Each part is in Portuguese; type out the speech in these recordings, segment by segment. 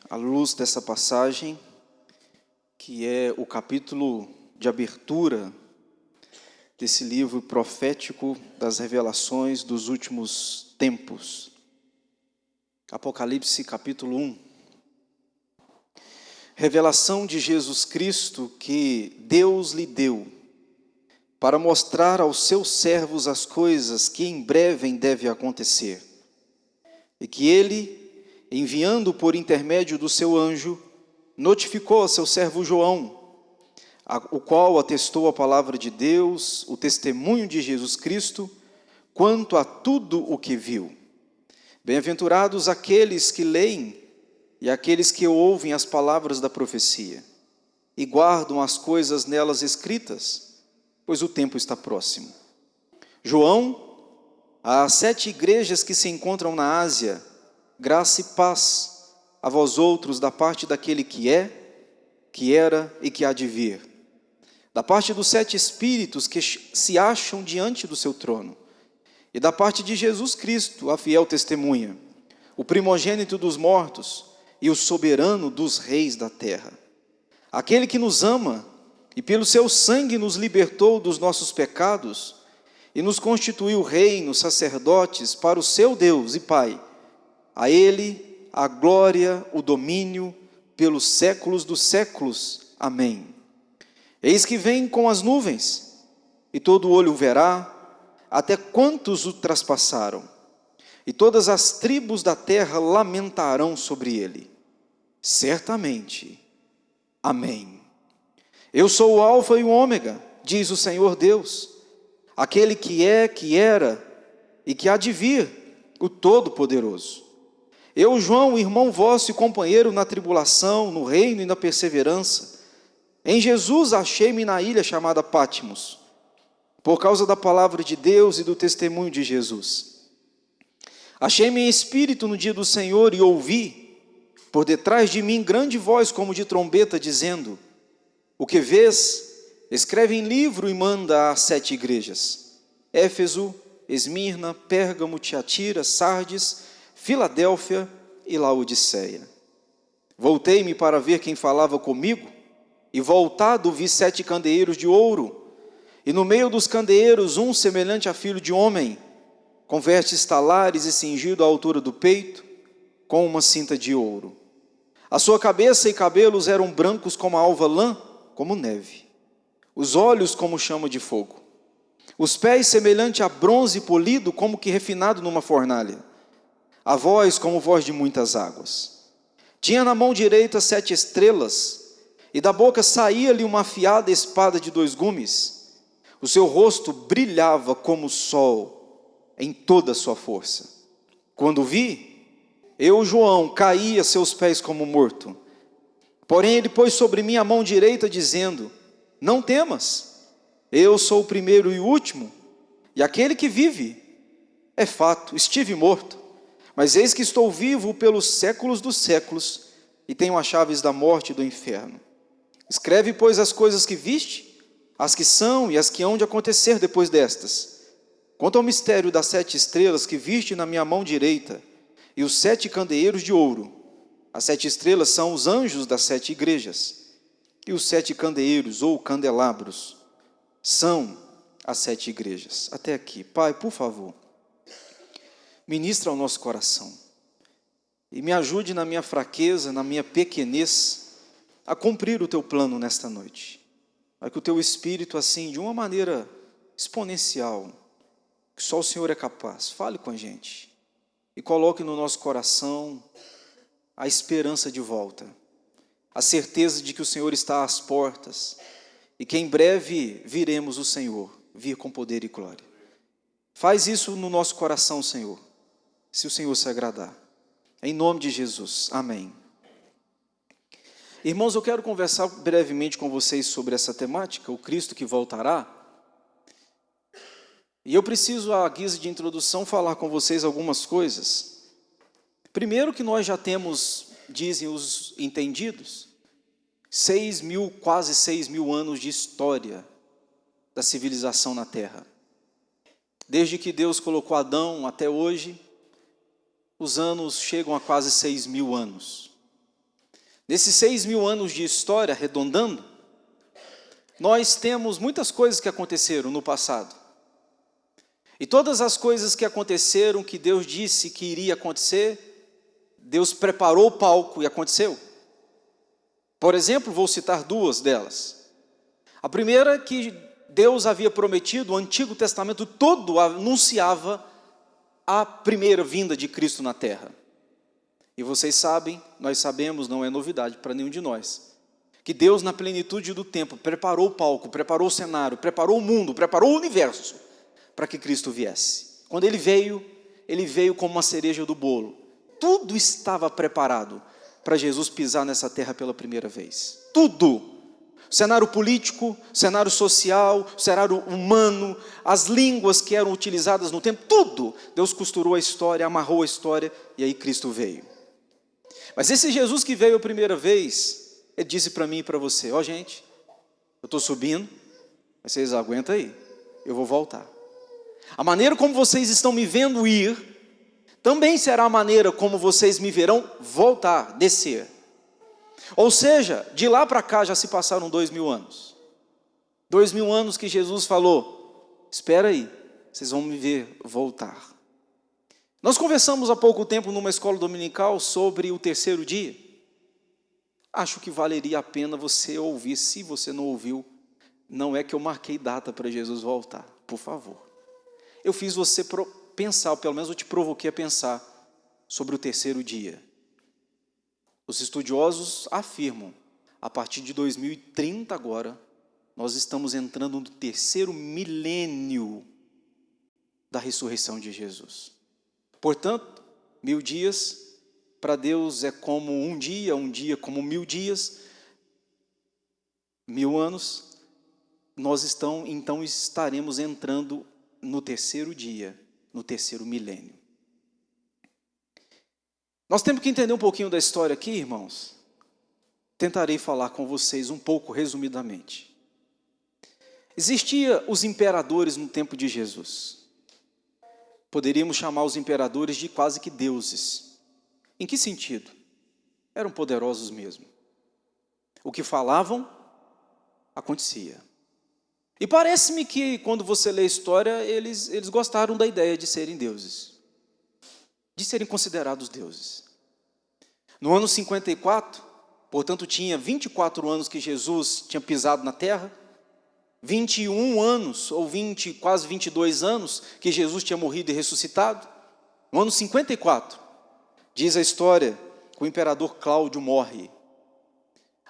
à luz dessa passagem, que é o capítulo de abertura desse livro profético das revelações dos últimos tempos. Apocalipse capítulo 1. Revelação de Jesus Cristo que Deus lhe deu para mostrar aos seus servos as coisas que em breve devem acontecer. E que ele, enviando por intermédio do seu anjo, notificou a seu servo João, o qual atestou a palavra de Deus, o testemunho de Jesus Cristo, quanto a tudo o que viu. Bem-aventurados aqueles que leem e aqueles que ouvem as palavras da profecia e guardam as coisas nelas escritas, pois o tempo está próximo. João, às 7 igrejas que se encontram na Ásia, graça e paz a vós outros da parte daquele que é, que era e que há de vir, da parte dos 7 espíritos que se acham diante do seu trono, e da parte de Jesus Cristo, a fiel testemunha, o primogênito dos mortos e o soberano dos reis da terra. Aquele que nos ama e pelo seu sangue nos libertou dos nossos pecados e nos constituiu reinos, sacerdotes para o seu Deus e Pai. A ele a glória, o domínio pelos séculos dos séculos. Amém. Eis que vem com as nuvens, e todo olho o verá, até quantos o traspassaram, e todas as tribos da terra lamentarão sobre ele. Certamente. Amém. Eu sou o Alfa e o Ômega, diz o Senhor Deus, aquele que é, que era e que há de vir, o Todo-Poderoso. Eu, João, irmão vosso e companheiro na tribulação, no reino e na perseverança, em Jesus achei-me na ilha chamada Patmos, por causa da palavra de Deus e do testemunho de Jesus. Achei-me em espírito no dia do Senhor e ouvi, por detrás de mim, grande voz como de trombeta, dizendo: o que vês, escreve em livro e manda às 7 igrejas: Éfeso, Esmirna, Pérgamo, Tiatira, Sardes, Filadélfia e Laodiceia. Voltei-me para ver quem falava comigo, e voltado vi 7 candeeiros de ouro, e no meio dos candeeiros um semelhante a filho de homem, com vestes talares e cingido à altura do peito, com uma cinta de ouro. A sua cabeça e cabelos eram brancos como a alva lã, como neve. Os olhos como chama de fogo. Os pés semelhante a bronze polido, como que refinado numa fornalha. A voz como voz de muitas águas. Tinha na mão direita 7 estrelas, e da boca saía-lhe uma afiada espada de 2 gumes. O seu rosto brilhava como o sol em toda a sua força. Quando vi, eu, João, caí a seus pés como morto. Porém ele pôs sobre mim a mão direita, dizendo: não temas, eu sou o primeiro e o último, e aquele que vive. É fato, estive morto, mas eis que estou vivo pelos séculos dos séculos, e tenho as chaves da morte e do inferno. Escreve, pois, as coisas que viste, as que são e as que hão de acontecer depois destas. Quanto ao mistério das 7 estrelas que viste na minha mão direita, e os 7 candeeiros de ouro, as 7 estrelas são os anjos das 7 igrejas, e os 7 candeeiros ou candelabros são as 7 igrejas. Até aqui. Pai, por favor, ministra ao nosso coração e me ajude na minha fraqueza, na minha pequenez, a cumprir o teu plano nesta noite. Para que o teu Espírito, assim, de uma maneira exponencial, que só o Senhor é capaz, fale com a gente e coloque no nosso coração a esperança de volta, a certeza de que o Senhor está às portas e que em breve viremos o Senhor, vir com poder e glória. Faz isso no nosso coração, Senhor, se o Senhor se agradar. Em nome de Jesus. Amém. Irmãos, eu quero conversar brevemente com vocês sobre essa temática, o Cristo que voltará. E eu preciso, à guisa de introdução, falar com vocês algumas coisas. Primeiro, que nós já temos, dizem os entendidos, quase 6 mil anos de história da civilização na Terra. Desde que Deus colocou Adão até hoje, os anos chegam a quase 6 mil anos. Nesses 6.000 anos de história, arredondando, nós temos muitas coisas que aconteceram no passado. E todas as coisas que aconteceram, que Deus disse que iria acontecer, Deus preparou o palco e aconteceu. Por exemplo, vou citar duas delas. A primeira é que Deus havia prometido, o Antigo Testamento todo anunciava a primeira vinda de Cristo na terra. E vocês sabem, nós sabemos, não é novidade para nenhum de nós, que Deus na plenitude do tempo preparou o palco, preparou o cenário, preparou o mundo, preparou o universo para que Cristo viesse. Quando Ele veio como uma cereja do bolo. Tudo estava preparado para Jesus pisar nessa terra pela primeira vez. Tudo. Cenário político, cenário social, cenário humano, as línguas que eram utilizadas no tempo, tudo. Deus costurou a história, amarrou a história e aí Cristo veio. Mas esse Jesus que veio a primeira vez, Ele disse para mim e para você, ó gente, eu estou subindo, mas vocês aguentam aí, eu vou voltar. A maneira como vocês estão me vendo ir, também será a maneira como vocês me verão voltar, descer. Ou seja, de lá para cá já se passaram 2.000 anos. 2.000 anos que Jesus falou, espera aí, vocês vão me ver voltar. Nós conversamos há pouco tempo numa escola dominical sobre o terceiro dia. Acho que valeria a pena você ouvir, se você não ouviu, não é que eu marquei data para Jesus voltar, por favor. Eu fiz você pensar, ou pelo menos eu te provoquei a pensar sobre o terceiro dia. Os estudiosos afirmam, a partir de 2030 agora, nós estamos entrando no terceiro milênio da ressurreição de Jesus. Portanto, 1.000 dias, para Deus é como um dia como 1.000 dias, 1.000 anos, nós então estaremos entrando no terceiro dia, no terceiro milênio. Nós temos que entender um pouquinho da história aqui, irmãos. Tentarei falar com vocês um pouco resumidamente. Existiam os imperadores no tempo de Jesus. Poderíamos chamar os imperadores de quase que deuses. Em que sentido? Eram poderosos mesmo. O que falavam, acontecia. E parece-me que quando você lê a história, eles gostaram da ideia de serem deuses. De serem considerados deuses. No ano 54, portanto tinha 24 anos que Jesus tinha pisado na terra, 21 anos, ou quase 22 anos, que Jesus tinha morrido e ressuscitado. No ano 54, diz a história que o imperador Cláudio morre.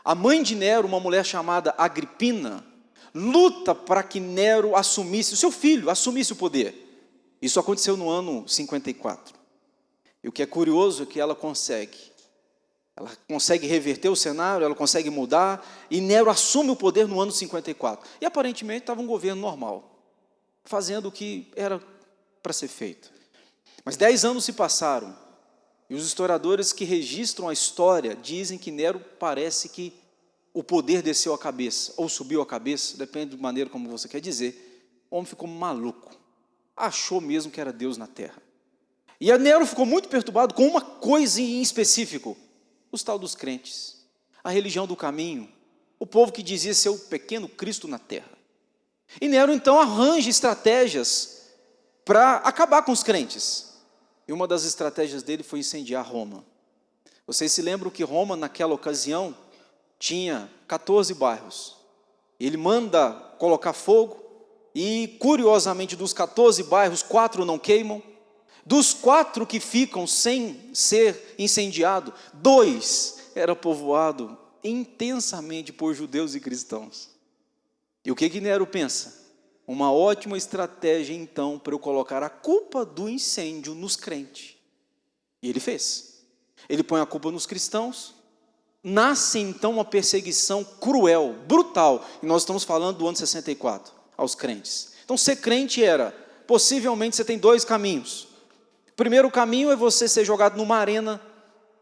A mãe de Nero, uma mulher chamada Agripina, luta para que Nero assumisse, o seu filho assumisse o poder. Isso aconteceu no ano 54. E o que é curioso é que ela consegue reverter o cenário, ela consegue mudar, e Nero assume o poder no ano 54. E aparentemente estava um governo normal, fazendo o que era para ser feito. Mas 10 anos se passaram, e os historiadores que registram a história dizem que Nero parece que o poder desceu a cabeça, ou subiu a cabeça, depende da maneira como você quer dizer. O homem ficou maluco, achou mesmo que era Deus na terra. E a Nero ficou muito perturbado com uma coisa em específico, os tal dos crentes, a religião do caminho, o povo que dizia ser o pequeno Cristo na terra. E Nero então arranja estratégias para acabar com os crentes. E uma das estratégias dele foi incendiar Roma. Vocês se lembram que Roma naquela ocasião tinha 14 bairros. Ele manda colocar fogo e curiosamente dos 14 bairros, 4 não queimam. Dos 4 que ficam sem ser incendiado, 2 era povoado intensamente por judeus e cristãos. E o que Nero pensa? Uma ótima estratégia então para eu colocar a culpa do incêndio nos crentes. E ele fez. Ele põe a culpa nos cristãos. Nasce então uma perseguição cruel, brutal. E nós estamos falando do ano 64, aos crentes. Então ser crente era, possivelmente você tem 2 caminhos. O primeiro caminho é você ser jogado numa arena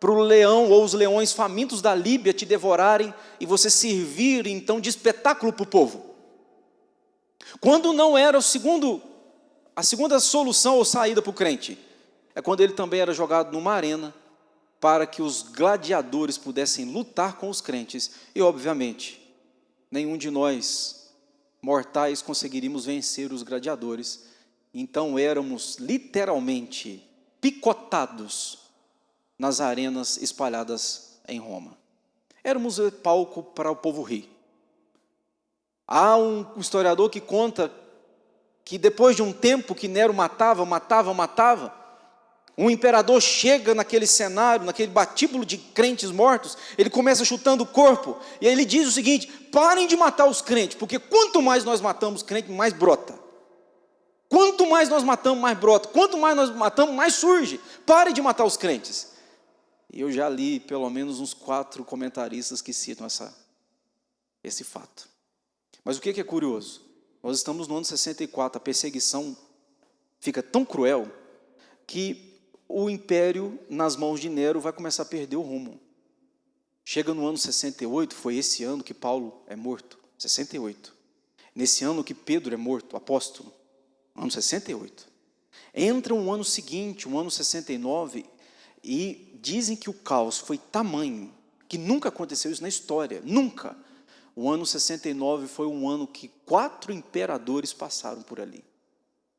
para o leão ou os leões famintos da Líbia te devorarem e você servir então de espetáculo para o povo. Quando não era a segunda solução ou saída para o crente, é quando ele também era jogado numa arena para que os gladiadores pudessem lutar com os crentes, e obviamente, nenhum de nós, mortais, conseguiríamos vencer os gladiadores. Então éramos literalmente picotados nas arenas espalhadas em Roma. Éramos palco para o povo rir. Há um historiador que conta que depois de um tempo que Nero matava, um imperador chega naquele cenário, naquele batíbulo de crentes mortos, ele começa chutando o corpo, e aí ele diz o seguinte: parem de matar os crentes, porque quanto mais nós matamos crente, mais brota. Quanto mais nós matamos, mais brota. Quanto mais nós matamos, mais surge. Parem de matar os crentes. E eu já li pelo menos uns 4 comentaristas que citam esse fato. Mas o que é curioso? Nós estamos no ano 64, a perseguição fica tão cruel que o império nas mãos de Nero vai começar a perder o rumo. Chega no ano 68, foi esse ano que Paulo é morto, 68. Nesse ano que Pedro é morto, apóstolo, ano 68. Entra um ano seguinte, um ano 69, e dizem que o caos foi tamanho, que nunca aconteceu isso na história, nunca. O ano 69 foi um ano que 4 imperadores passaram por ali.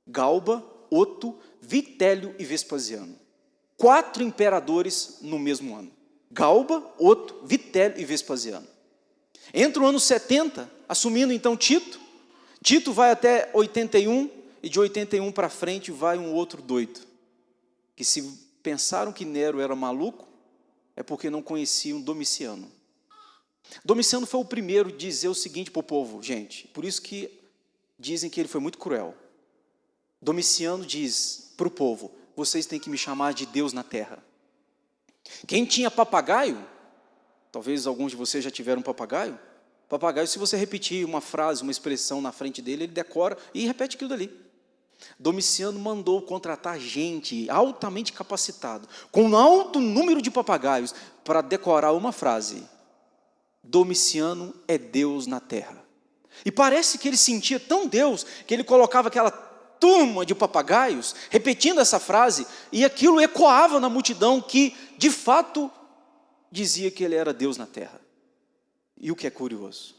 Galba, Otto, Vitélio e Vespasiano. 4 imperadores no mesmo ano. Galba, Otto, Vitélio e Vespasiano. Entra o ano 70, assumindo então Tito. Tito vai até 81, e de 81 para frente vai um outro doido, que se pensaram que Nero era maluco, é porque não conheciam Domiciano. Domiciano foi o primeiro a dizer o seguinte para o povo, gente, por isso que dizem que ele foi muito cruel. Domiciano diz para o povo: vocês têm que me chamar de Deus na terra. Quem tinha papagaio, talvez alguns de vocês já tiveram papagaio. Papagaio, se você repetir uma frase, uma expressão na frente dele, ele decora e repete aquilo dali. Domiciano mandou contratar gente altamente capacitada, com um alto número de papagaios, para decorar uma frase: Domiciano é Deus na terra. E parece que ele sentia tão Deus, que ele colocava aquela turma de papagaios, repetindo essa frase, e aquilo ecoava na multidão, que de fato dizia que ele era Deus na terra. E o que é curioso,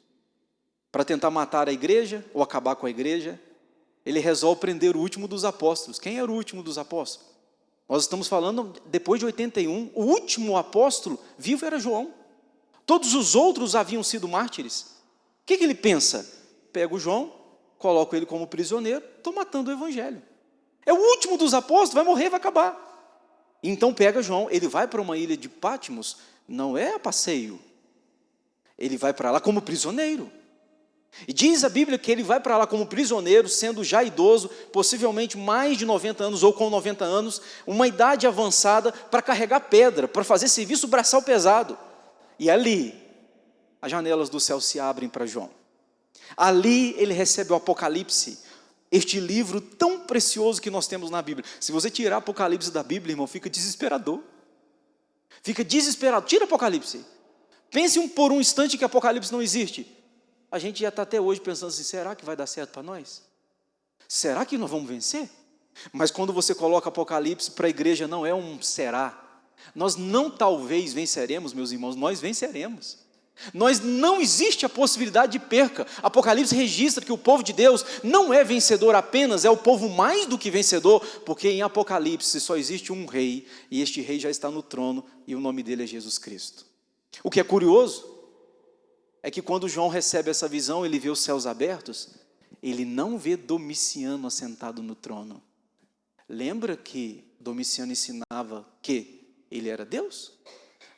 para tentar matar a igreja, ou acabar com a igreja, ele resolve prender o último dos apóstolos. Quem era o último dos apóstolos? Nós estamos falando, depois de 81, o último apóstolo vivo era João. Todos os outros haviam sido mártires. O que ele pensa? Pega o João, coloca ele como prisioneiro, estou matando o evangelho. É o último dos apóstolos, vai morrer, vai acabar. Então pega João, ele vai para uma ilha de Patmos, não é a passeio. Ele vai para lá como prisioneiro. E diz a Bíblia que ele vai para lá como prisioneiro, sendo já idoso, possivelmente mais de 90 anos ou com 90 anos, uma idade avançada, para carregar pedra, para fazer serviço braçal pesado. E ali, as janelas do céu se abrem para João. Ali ele recebe o Apocalipse, este livro tão precioso que nós temos na Bíblia. Se você tirar Apocalipse da Bíblia, irmão, fica desesperador. Fica desesperado. Tira Apocalipse. Pense por um instante que Apocalipse não existe. A gente já está até hoje pensando assim: será que vai dar certo para nós? Será que nós vamos vencer? Mas quando você coloca Apocalipse para a igreja, não é um será. Nós não talvez venceremos, meus irmãos, nós venceremos. Não existe a possibilidade de perca. Apocalipse registra que o povo de Deus não é vencedor apenas, é o povo mais do que vencedor, porque em Apocalipse só existe um rei, e este rei já está no trono, e o nome dele é Jesus Cristo. O que é curioso é que quando João recebe essa visão, ele vê os céus abertos, ele não vê Domiciano assentado no trono. Lembra que Domiciano ensinava que ele era Deus?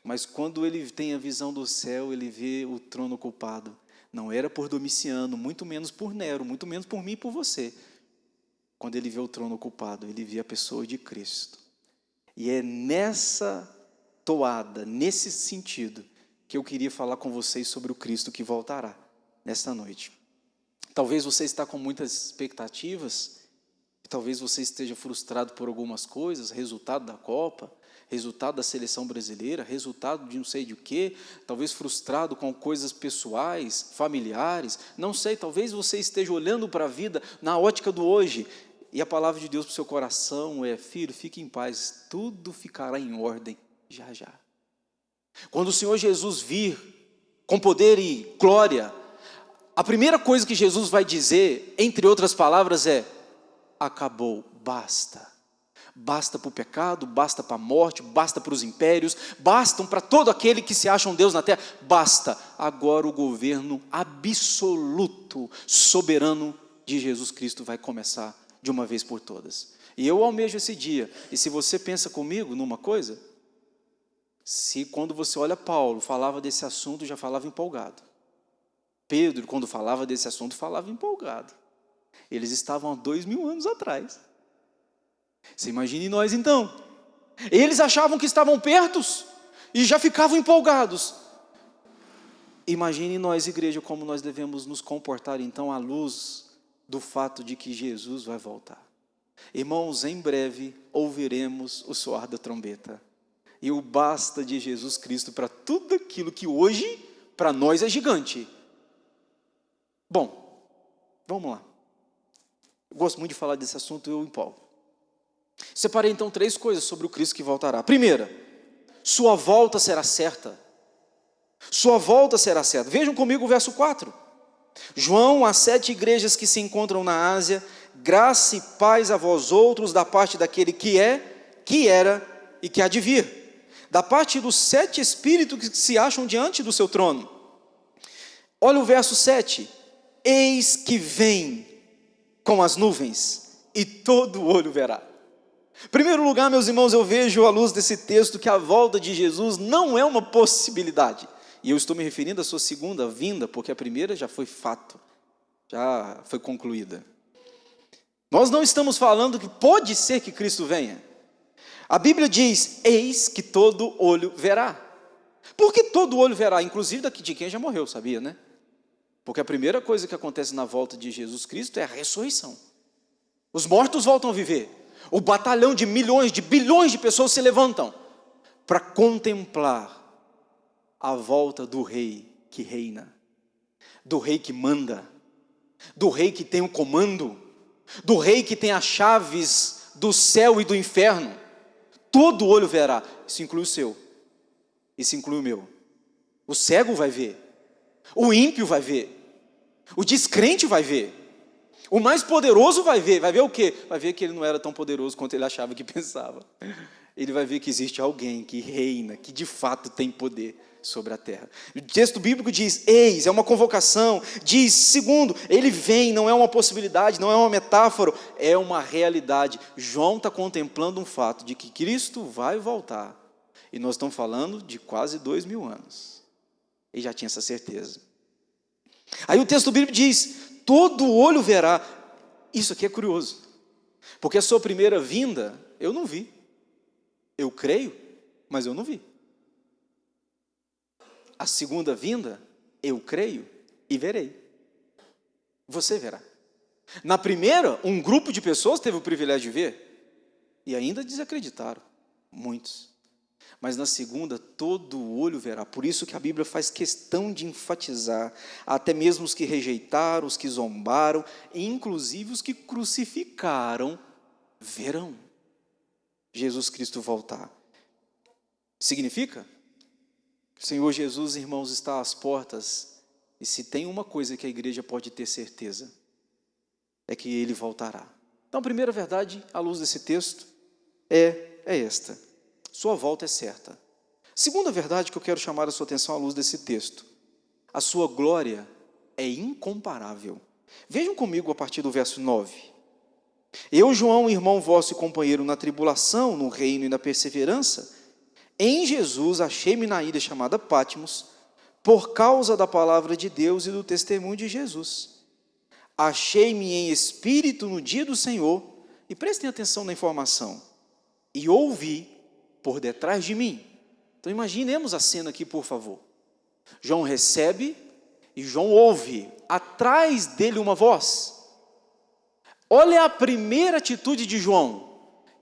Mas quando ele tem a visão do céu, ele vê o trono ocupado. Não era por Domiciano, muito menos por Nero, muito menos por mim e por você. Quando ele vê o trono ocupado, ele vê a pessoa de Cristo. E é nessa toada, nesse sentido, que eu queria falar com vocês sobre o Cristo que voltará nesta noite. Talvez você está com muitas expectativas, talvez você esteja frustrado por algumas coisas, resultado da Copa, resultado da seleção brasileira, resultado de não sei de quê, talvez frustrado com coisas pessoais, familiares, não sei, talvez você esteja olhando para a vida na ótica do hoje, e a palavra de Deus para o seu coração é: filho, fique em paz, tudo ficará em ordem já já. Quando o Senhor Jesus vir com poder e glória, a primeira coisa que Jesus vai dizer, entre outras palavras, é: acabou, basta. Basta para o pecado, basta para a morte, basta para os impérios, bastam para todo aquele que se acha um Deus na terra, basta. Agora o governo absoluto, soberano de Jesus Cristo vai começar de uma vez por todas. E eu almejo esse dia. E se você pensa comigo numa coisa, se quando você olha Paulo, falava desse assunto, já falava empolgado. Pedro, quando falava desse assunto, falava empolgado. Eles estavam há 2000 anos atrás. Você imagine nós então. Eles achavam que estavam perto e já ficavam empolgados. Imagine nós, igreja, como nós devemos nos comportar então à luz do fato de que Jesus vai voltar. Irmãos, em breve ouviremos o soar da trombeta. E o basta de Jesus Cristo para tudo aquilo que hoje para nós é gigante. Bom, vamos lá. Eu gosto muito de falar desse assunto, eu empolgo. Separei então 3 coisas sobre o Cristo que voltará. Primeira, sua volta será certa. Sua volta será certa. Vejam comigo o verso 4. João, às 7 igrejas que se encontram na Ásia, graça e paz a vós outros, da parte daquele que é, que era e que há de vir, da parte dos 7 espíritos que se acham diante do seu trono. Olha o verso 7. Eis que vem com as nuvens, e todo olho verá. Em primeiro lugar, meus irmãos, eu vejo à luz desse texto que a volta de Jesus não é uma possibilidade. E eu estou me referindo à sua segunda vinda, porque a primeira já foi fato, já foi concluída. Nós não estamos falando que pode ser que Cristo venha. A Bíblia diz: eis que todo olho verá. Por que todo olho verá? Inclusive de quem já morreu, sabia, né? Porque a primeira coisa que acontece na volta de Jesus Cristo é a ressurreição. Os mortos voltam a viver. O batalhão de milhões, de bilhões de pessoas se levantam para contemplar a volta do rei que reina, do rei que manda, do rei que tem o comando, do rei que tem as chaves do céu e do inferno. Todo olho verá. Isso inclui o seu, isso inclui o meu. O cego vai ver, o ímpio vai ver, o descrente vai ver, o mais poderoso vai ver o quê? Vai ver que ele não era tão poderoso quanto ele achava que pensava. Ele vai ver que existe alguém que reina, que de fato tem poder sobre a terra. O texto bíblico diz: eis, é uma convocação. Diz, segundo, ele vem, não é uma possibilidade, não é uma metáfora, é uma realidade. João está contemplando um fato de que Cristo vai voltar. E nós estamos falando de quase 2000 anos. Ele já tinha essa certeza. Aí o texto bíblico diz: todo olho verá. Isso aqui é curioso, porque a sua primeira vinda eu não vi. Eu creio, mas eu não vi. A segunda vinda eu creio e verei. Você verá. Na primeira, um grupo de pessoas teve o privilégio de ver e ainda desacreditaram, muitos. Mas na segunda, todo olho verá. Por isso que a Bíblia faz questão de enfatizar, até mesmo os que rejeitaram, os que zombaram, inclusive os que crucificaram, verão Jesus Cristo voltar. Significa que o Senhor Jesus, irmãos, está às portas, e se tem uma coisa que a igreja pode ter certeza, é que Ele voltará. Então a primeira verdade, à luz desse texto, é esta: sua volta é certa. Segunda verdade que eu quero chamar a sua atenção à luz desse texto: a sua glória é incomparável. Vejam comigo a partir do verso 9. Eu, João, irmão vosso e companheiro na tribulação, no reino e na perseverança, em Jesus achei-me na ilha chamada Patmos, por causa da palavra de Deus e do testemunho de Jesus. Achei-me em espírito no dia do Senhor, e prestem atenção na informação, e ouvi por detrás de mim. Então imaginemos a cena aqui, por favor. João recebe e João ouve atrás dele uma voz. Olha a primeira atitude de João.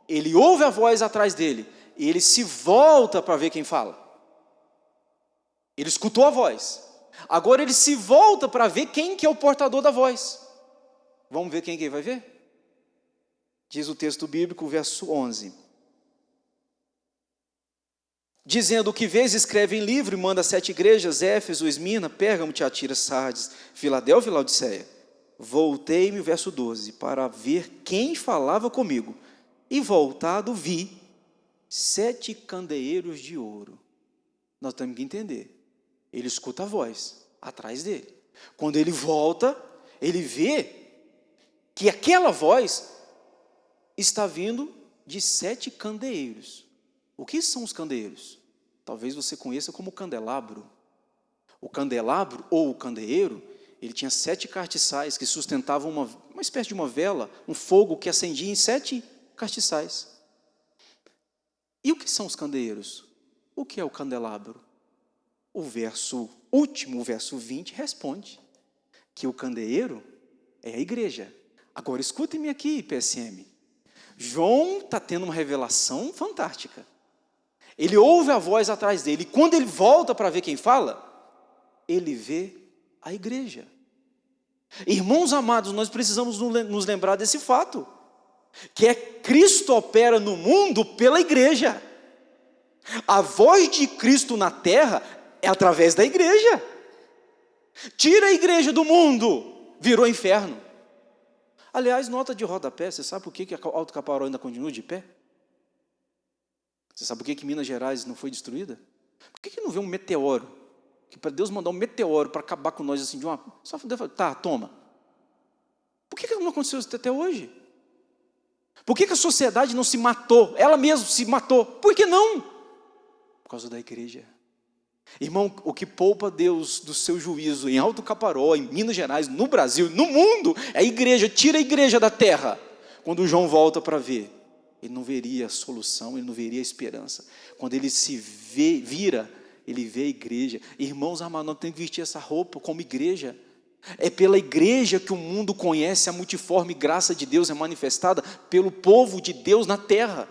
Ele ouve a voz atrás dele e ele se volta para ver quem fala. Ele escutou a voz. Agora ele se volta para ver quem que é o portador da voz. Vamos ver quem que vai ver? Diz o texto bíblico, verso 11. dizendo: o que vês, escreve em livro e manda 7 igrejas: Éfeso, Esmirna, Pérgamo, Tiatira, Sardes, Filadélfia e Laodiceia. Voltei-me, verso 12, para ver quem falava comigo, e voltado vi 7 candeeiros de ouro. Nós temos que entender, ele escuta a voz atrás dele. Quando ele volta, ele vê que aquela voz está vindo de 7 candeeiros. O que são os candeeiros? Talvez você conheça como candelabro. O candelabro ou o candeeiro, ele tinha 7 castiçais que sustentavam uma espécie de uma vela, um fogo que acendia em 7 castiçais. E o que são os candeeiros? O que é o candelabro? O verso último, o verso 20, responde que o candeeiro é a igreja. Agora escutem-me aqui, PSM. João está tendo uma revelação fantástica. Ele ouve a voz atrás dele, e quando ele volta para ver quem fala, ele vê a igreja. Irmãos amados, nós precisamos nos lembrar desse fato, que é Cristo opera no mundo pela igreja. A voz de Cristo na terra é através da igreja. Tira a igreja do mundo, virou inferno. Aliás, nota de rodapé, você sabe por que a Alto Caparaó ainda continua de pé? Você sabe por que Minas Gerais não foi destruída? Por que não veio um meteoro? Que para Deus mandar um meteoro para acabar com nós assim de uma... Só tá, toma. Por que não aconteceu isso até hoje? Por que a sociedade não se matou? Ela mesma se matou. Por que não? Por causa da igreja. Irmão, o que poupa Deus do seu juízo em Alto Caparaó, em Minas Gerais, no Brasil, no mundo, é a igreja. Tira a igreja da terra. Quando João volta para ver, ele não veria a solução, ele não veria a esperança. Quando ele vira, ele vê a igreja. Irmãos amados, nós temos que vestir essa roupa como igreja. É pela igreja que o mundo conhece a multiforme graça de Deus, é manifestada pelo povo de Deus na terra.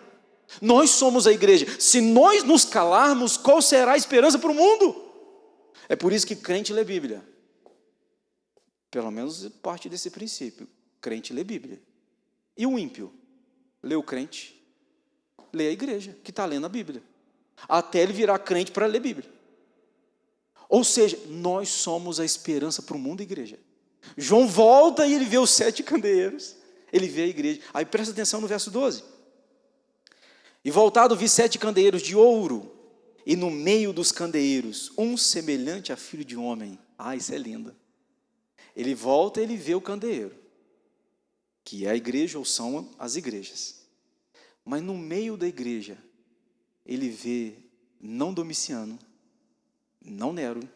Nós somos a igreja. Se nós nos calarmos, qual será a esperança para o mundo? É por isso que crente lê Bíblia. Pelo menos parte desse princípio. Crente lê Bíblia. E o ímpio? Lê o crente, lê a igreja, que está lendo a Bíblia. Até ele virar crente para ler Bíblia. Ou seja, nós somos a esperança para o mundo, igreja. João volta e ele vê os 7 candeeiros. Ele vê a igreja. Aí presta atenção no verso 12. E voltado vi 7 candeeiros de ouro, e no meio dos candeeiros, um semelhante a filho de homem. Ah, isso é lindo. Ele volta e ele vê o candeeiro, que é a igreja ou são as igrejas. Mas no meio da igreja, ele vê não Domiciano, não Nero,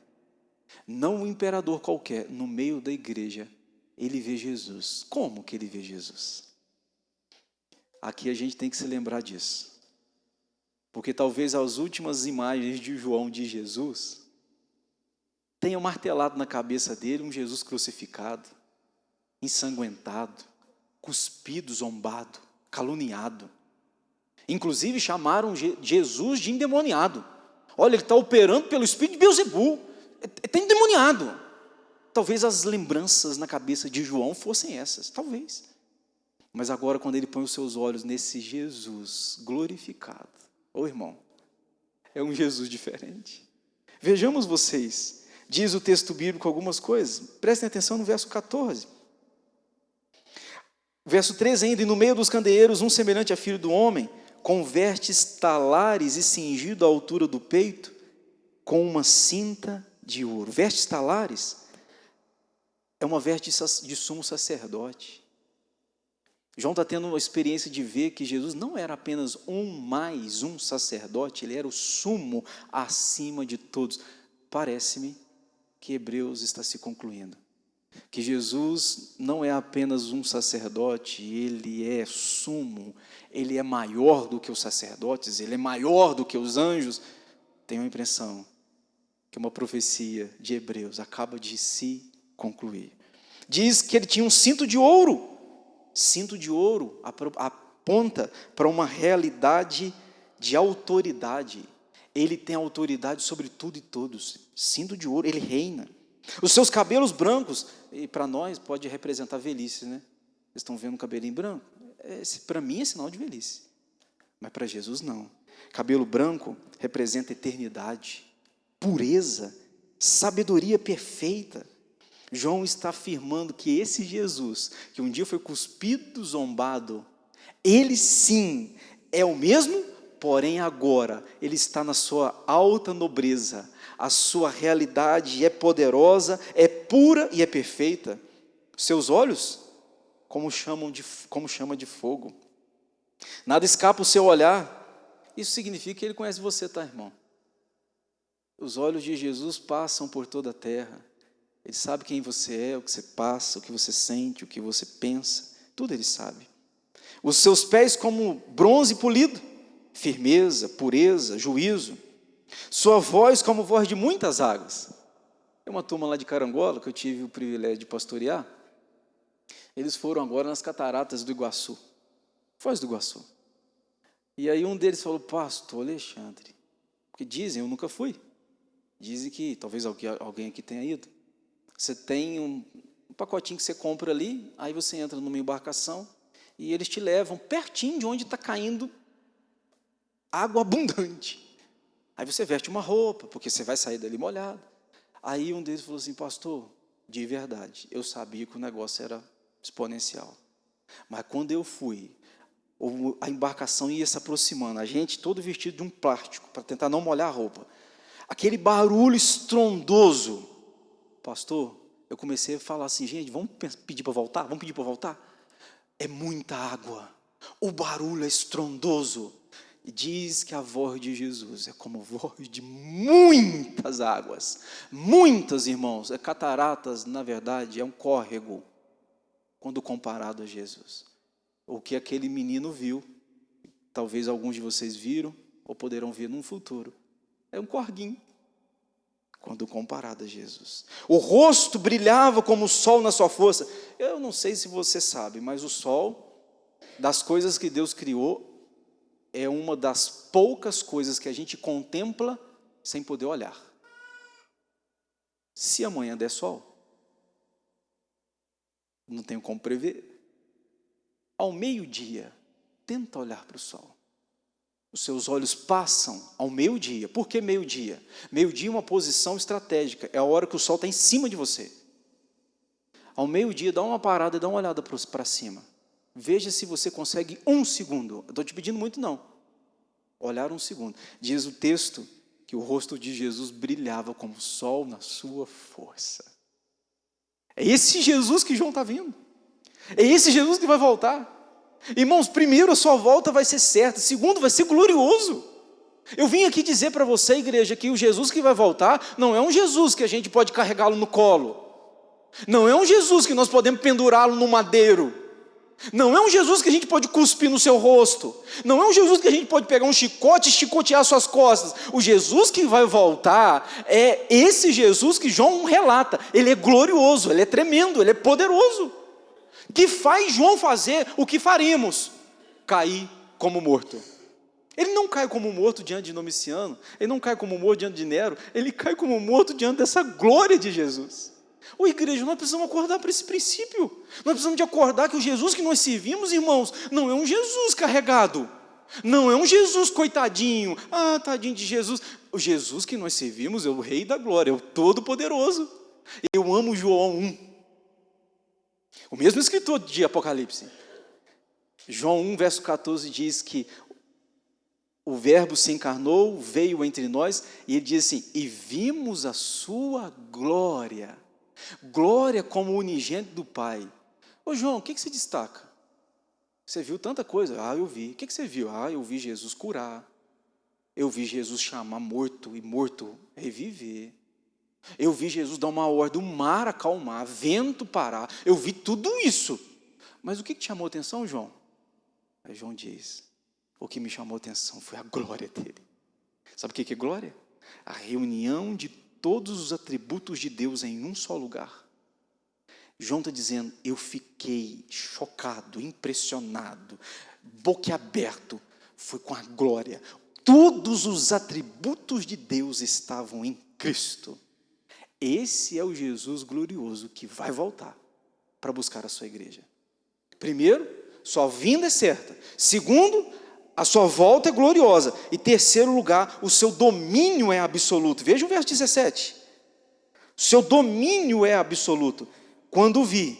não um imperador qualquer. No meio da igreja, ele vê Jesus. Como que ele vê Jesus? Aqui a gente tem que se lembrar disso. Porque talvez as últimas imagens de João de Jesus tenham martelado na cabeça dele um Jesus crucificado, ensanguentado, cuspido, zombado, caluniado. Inclusive chamaram Jesus de endemoniado. Olha, ele está operando pelo espírito de Beelzebul. Está endemoniado. Talvez as lembranças na cabeça de João fossem essas, talvez. Mas agora, quando ele põe os seus olhos nesse Jesus glorificado, irmão, é um Jesus diferente. Vejamos vocês, diz o texto bíblico algumas coisas. Prestem atenção no verso 14. Verso 13 ainda: e no meio dos candeeiros, um semelhante a filho do homem, com vestes talares e cingido à altura do peito, com uma cinta de ouro. Vestes talares é uma veste de sumo sacerdote. João está tendo uma experiência de ver que Jesus não era apenas mais um sacerdote, ele era o sumo acima de todos. Parece-me que Hebreus está se concluindo. Que Jesus não é apenas um sacerdote, ele é sumo, ele é maior do que os sacerdotes, ele é maior do que os anjos. Tenho a impressão que uma profecia de Hebreus acaba de se concluir. Diz que ele tinha um cinto de ouro. Cinto de ouro aponta para uma realidade de autoridade. Ele tem autoridade sobre tudo e todos. Cinto de ouro, ele reina. Os seus cabelos brancos, e para nós pode representar velhice, né? Vocês estão vendo um cabelinho branco? Para mim é sinal de velhice. Mas para Jesus não. Cabelo branco representa eternidade, pureza, sabedoria perfeita. João está afirmando que esse Jesus, que um dia foi cuspido, zombado, ele sim é o mesmo, porém agora ele está na sua alta nobreza. A sua realidade é poderosa, é pura e é perfeita. Seus olhos, como chama de fogo. Nada escapa o seu olhar. Isso significa que ele conhece você, tá, irmão? Os olhos de Jesus passam por toda a terra. Ele sabe quem você é, o que você passa, o que você sente, o que você pensa. Tudo ele sabe. Os seus pés como bronze polido. Firmeza, pureza, juízo. Sua voz como voz de muitas águas. Tem uma turma lá de Carangola que eu tive o privilégio de pastorear. Eles foram agora nas cataratas do Iguaçu. Foz do Iguaçu. E aí um deles falou, pastor Alexandre, porque dizem, eu nunca fui. Dizem que, talvez alguém aqui tenha ido. Você tem um pacotinho que você compra ali, aí você entra numa embarcação e eles te levam pertinho de onde está caindo água abundante. Aí você veste uma roupa, porque você vai sair dali molhado. Aí um deles falou assim, pastor, de verdade, eu sabia que o negócio era exponencial. Mas quando eu fui, a embarcação ia se aproximando, a gente todo vestido de um plástico, para tentar não molhar a roupa. Aquele barulho estrondoso. Pastor, eu comecei a falar assim, gente, vamos pedir para voltar? Vamos pedir para voltar? É muita água. O barulho é estrondoso. E diz que a voz de Jesus é como voz de muitas águas. Muitas, irmãos. Cataratas, na verdade, é um córrego, quando comparado a Jesus. O que aquele menino viu, talvez alguns de vocês viram, ou poderão ver num futuro. É um corguinho, quando comparado a Jesus. O rosto brilhava como o sol na sua força. Eu não sei se você sabe, mas o sol, das coisas que Deus criou, é uma das poucas coisas que a gente contempla sem poder olhar. Se amanhã der sol, não tenho como prever. Ao meio-dia, tenta olhar para o sol. Os seus olhos passam ao meio-dia. Por que meio-dia? Meio-dia é uma posição estratégica. É a hora que o sol está em cima de você. Ao meio-dia, dá uma parada e dá uma olhada para cima. Veja se você consegue 1 segundo. Eu estou te pedindo muito, não. Olhar 1 segundo. Diz o texto que o rosto de Jesus brilhava como o sol na sua força. É esse Jesus que João está vendo. É esse Jesus que vai voltar. Irmãos, primeiro a sua volta vai ser certa, segundo vai ser glorioso. Eu vim aqui dizer para você, igreja, que o Jesus que vai voltar não é um Jesus que a gente pode carregá-lo no colo. Não é um Jesus que nós podemos pendurá-lo no madeiro. Não é um Jesus que a gente pode cuspir no seu rosto. Não é um Jesus que a gente pode pegar um chicote e chicotear suas costas. O Jesus que vai voltar é esse Jesus que João relata. Ele é glorioso, ele é tremendo, ele é poderoso. Que faz João fazer o que faríamos, cair como morto. Ele não cai como morto diante de Domiciano, ele não cai como morto diante de Nero, ele cai como morto diante dessa glória de Jesus. Ô igreja, nós precisamos acordar para esse princípio. Nós precisamos de acordar que o Jesus que nós servimos, irmãos, não é um Jesus carregado, não é um Jesus coitadinho, tadinho de Jesus. O Jesus que nós servimos é o Rei da Glória, é o Todo-Poderoso. Eu amo João 1. O mesmo escritor de Apocalipse. João 1, verso 14 diz que o verbo se encarnou, veio entre nós, e ele diz assim, e vimos a sua glória. Glória como unigênito do Pai. Ô João, o que você destaca? Você viu tanta coisa? Eu vi. O que você viu? Eu vi Jesus curar. Eu vi Jesus chamar morto e morto reviver. Eu vi Jesus dar uma ordem, o mar acalmar, vento parar. Eu vi tudo isso. Mas o que te chamou a atenção, João? Aí João diz, o que me chamou a atenção foi a glória dele. Sabe o que é glória? A reunião de todos os atributos de Deus em um só lugar. João está dizendo, eu fiquei chocado, impressionado, boquiaberto, foi com a glória. Todos os atributos de Deus estavam em Cristo. Esse é o Jesus glorioso que vai voltar para buscar a sua igreja. Primeiro, sua vinda é certa. Segundo, a sua volta é gloriosa. E terceiro lugar, o seu domínio é absoluto. Veja o verso 17. O seu domínio é absoluto. Quando vi,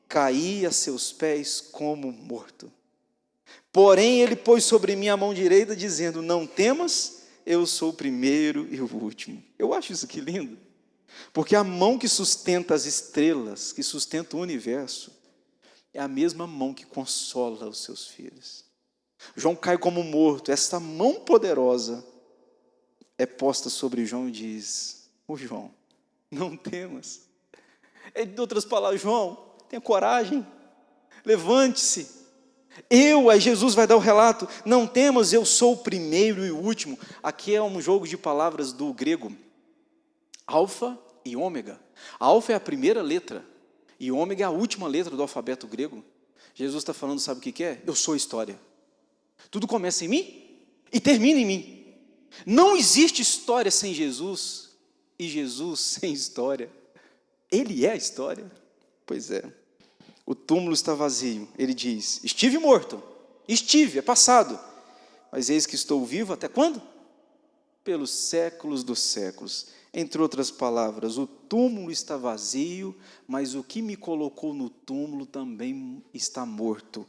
caí a seus pés como morto. Porém, ele pôs sobre mim a mão direita, dizendo: não temas, eu sou o primeiro e o último. Eu acho isso aqui lindo. Porque a mão que sustenta as estrelas, que sustenta o universo, é a mesma mão que consola os seus filhos. João cai como morto. Esta mão poderosa é posta sobre João e diz: João, não temas. Em outras palavras, João, tenha coragem, levante-se. Aí Jesus vai dar o relato: não temas, eu sou o primeiro e o último. Aqui é um jogo de palavras do grego, alfa e ômega. Alfa é a primeira letra e ômega é a última letra do alfabeto grego. Jesus está falando, sabe o que é? Eu sou a história. Tudo começa em mim e termina em mim. Não existe história sem Jesus e Jesus sem história. Ele é a história. Pois é. O túmulo está vazio. Ele diz: estive morto. Estive, é passado. Mas eis que estou vivo até quando? Pelos séculos dos séculos. Entre outras palavras, o túmulo está vazio, mas o que me colocou no túmulo também está morto.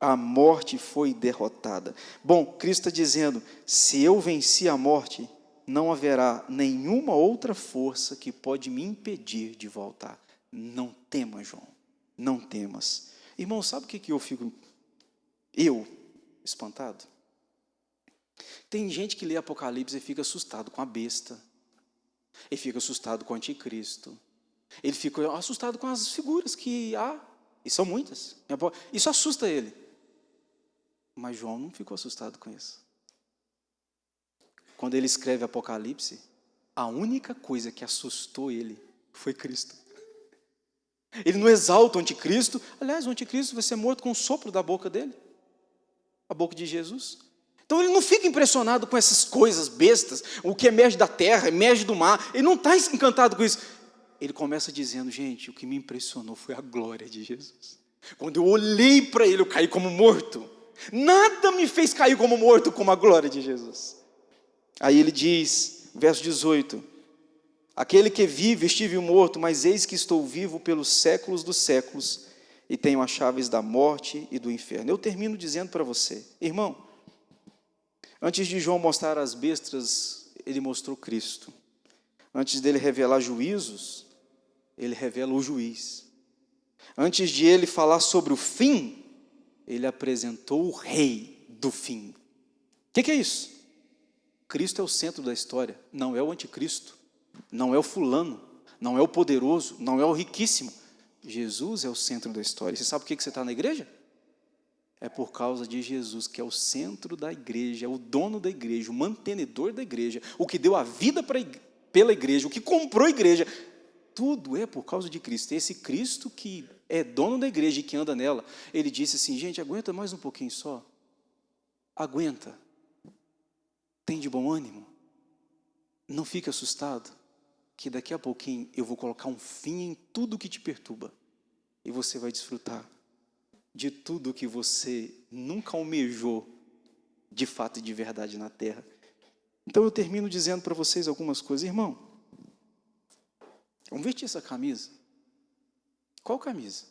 A morte foi derrotada. Bom, Cristo está dizendo: se eu venci a morte, não haverá nenhuma outra força que pode me impedir de voltar. Não temas, João, não temas. Irmão, sabe o que eu fico espantado? Tem gente que lê Apocalipse e fica assustado com a besta, ele fica assustado com o anticristo, ele fica assustado com as figuras que há, e são muitas, isso assusta ele. Mas João não ficou assustado com isso. Quando ele escreve Apocalipse, a única coisa que assustou ele foi Cristo. Ele não exalta o anticristo. Aliás, o anticristo vai ser morto com o sopro da boca dele, a boca de Jesus. Então ele não fica impressionado com essas coisas bestas, o que emerge da terra, emerge do mar. Ele não está encantado com isso. Ele começa dizendo: gente, o que me impressionou foi a glória de Jesus. Quando eu olhei para ele, eu caí como morto. Nada me fez cair como morto como a glória de Jesus. Aí ele diz, verso 18: aquele que vive, estive morto, mas eis que estou vivo pelos séculos dos séculos, e tenho as chaves da morte e do inferno. Eu termino dizendo para você, irmão, antes de João mostrar as bestas, ele mostrou Cristo. Antes dele revelar juízos, ele revela o juiz. Antes de ele falar sobre o fim, ele apresentou o rei do fim. O que é isso? Cristo é o centro da história, não é o anticristo, não é o fulano, não é o poderoso, não é o riquíssimo. Jesus é o centro da história. Você sabe por que você está na igreja? É por causa de Jesus, que é o centro da igreja, é o dono da igreja, o mantenedor da igreja, o que deu a vida pela igreja, o que comprou a igreja. Tudo é por causa de Cristo. Esse Cristo que é dono da igreja e que anda nela, ele disse assim: gente, aguenta mais um pouquinho só. Aguenta. Tem de bom ânimo. Não fique assustado, que daqui a pouquinho eu vou colocar um fim em tudo que te perturba. E você vai desfrutar de tudo que você nunca almejou, de fato e de verdade na terra. Então eu termino dizendo para vocês algumas coisas. Irmão, vamos vestir essa camisa. Qual camisa?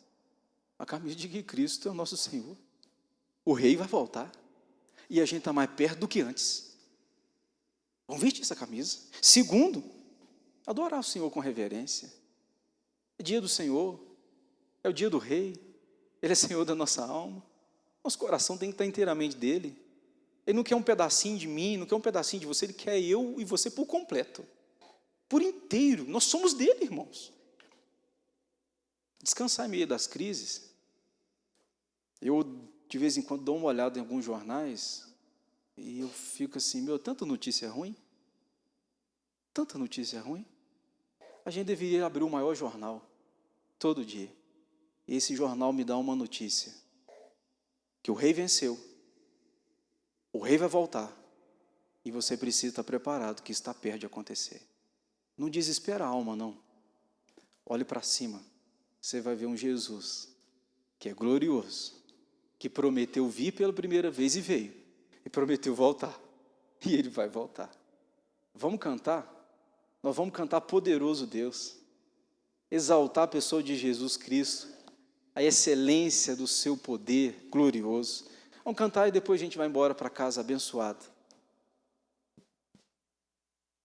A camisa de que Cristo é o nosso Senhor. O rei vai voltar. E a gente está mais perto do que antes. Vamos vestir essa camisa. Segundo, adorar o Senhor com reverência. É dia do Senhor. É o dia do rei. Ele é Senhor da nossa alma. Nosso coração tem que estar inteiramente dele. Ele não quer um pedacinho de mim, não quer um pedacinho de você. Ele quer eu e você por completo. Por inteiro. Nós somos dele, irmãos. Descansar em meio das crises. Eu, de vez em quando, dou uma olhada em alguns jornais e eu fico assim, tanta notícia ruim. Tanta notícia ruim. A gente deveria abrir o maior jornal, todo dia. E esse jornal me dá uma notícia, que o rei venceu, o rei vai voltar, e você precisa estar preparado, que está perto de acontecer. Não desespera a alma, não. Olhe para cima, você vai ver um Jesus, que é glorioso, que prometeu vir pela primeira vez e veio, e prometeu voltar. E Ele vai voltar. Vamos cantar? Nós vamos cantar Poderoso Deus. Exaltar a pessoa de Jesus Cristo, a excelência do seu poder glorioso. Vamos cantar e depois a gente vai embora para casa abençoado.